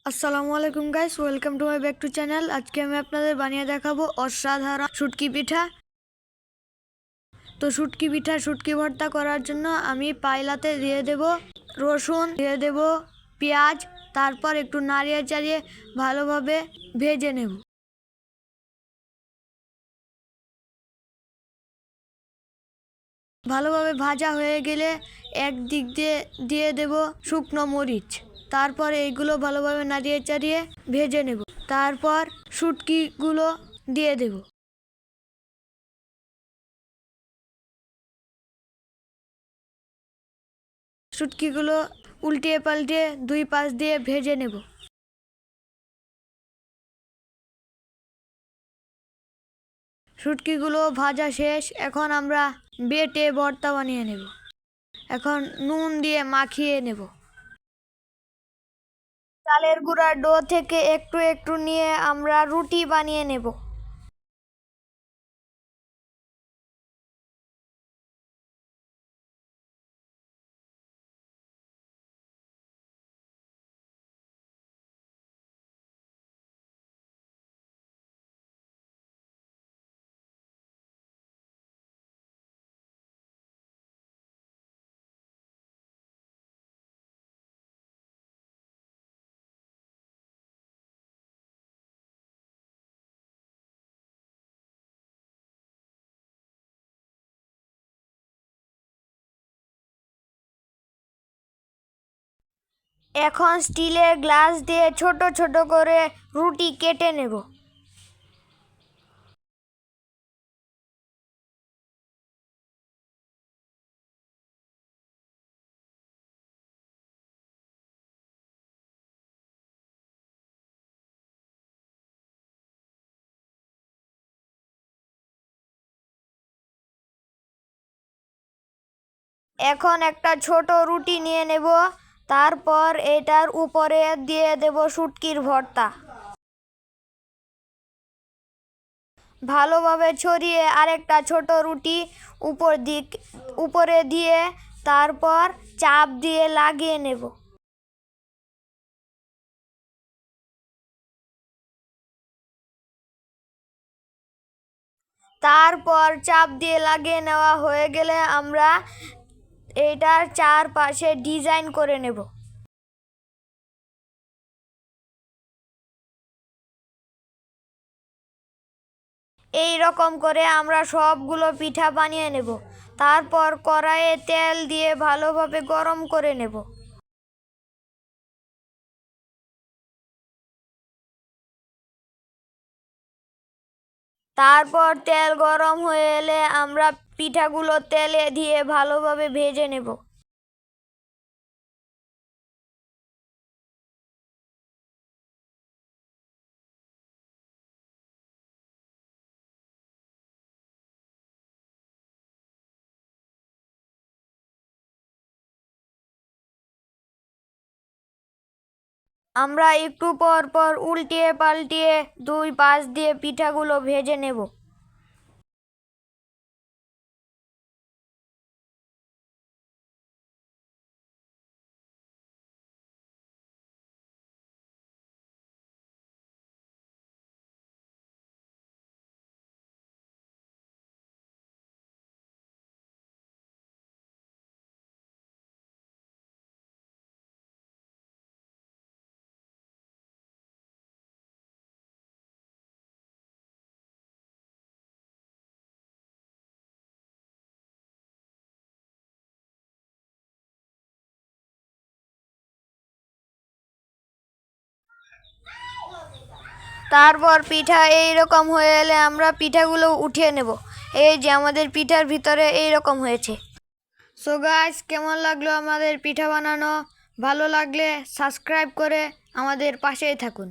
আসসালামু আলাইকুম guys, welcome to my back to channel. আজকে আমি আপনাদের বানিয়ে দেখাবো অসাধারণ শুটকি পিঠা। তো শুটকি পিঠা শুটকি ভর্তা করার জন্য আমি পাইলাতে দিয়ে দেব রসুন, দিয়ে দেব পেঁয়াজ, তারপর একটু নাড়িয়ে চাড়িয়ে ভালোভাবে ভেজে নেব। ভালোভাবে ভাজা হয়ে গেলে একদিক দিয়ে দিয়ে দেব শুকনো মরিচ, তারপর এইগুলো ভালোভাবে নাড়িয়ে চাড়িয়ে ভেজে নেব। তারপর শুটকিগুলো দিয়ে দেব। শুটকিগুলো উল্টিয়ে পাল্টে দুই পাশ দিয়ে ভেজে নেব। শুটকিগুলো ভাজা শেষ, এখন আমরা বেটে ভর্তা বানিয়ে নেব। এখন নুন দিয়ে মাখিয়ে নেব। চালের গুঁড়ার ডো থেকে একটু একটু নিয়ে আমরা রুটি বানিয়ে নেব। এখন স্টিলের গ্লাস দিয়ে ছোট ছোট করে রুটি কেটে নেব। এখন একটা ছোট রুটি নিয়ে নেব, তারপর এটার উপরে দিয়ে দেব শুটকির ভর্তা। ভালোভাবে ছড়িয়ে আরেকটা ছোট রুটি উপরে দিয়ে তারপর চাপ দিয়ে লাগিয়ে নেব। তারপর চাপ দিয়ে লাগিয়ে নেওয়া হয়ে গেলে আমরা এটার চারপাশে ডিজাইন করে নেব। এই রকম করে আমরা সবগুলো পিঠা বানিয়ে নেব। তারপর কড়াইয়ে তেল দিয়ে ভালোভাবে গরম করে নেব। তারপর তেল গরম হয়ে এলে আমরা পিঠাগুলো তেলে দিয়ে ভালোভাবে ভেজে নেব। আমরা একটু পর পর উল্টিয়ে পাল্টিয়ে দুই পাশ দিয়ে পিঠাগুলো ভেজে নেব। তারপর পিঠা এইরকম হয়ে এলে আমরা পিঠাগুলো উঠিয়ে নেব। এই যে আমাদের পিঠার ভিতরে এইরকম হয়েছে। সো গাইস, কেমন লাগলো আমাদের পিঠা বানানো? ভালো লাগলে সাবস্ক্রাইব করে আমাদের পাশেই থাকুন।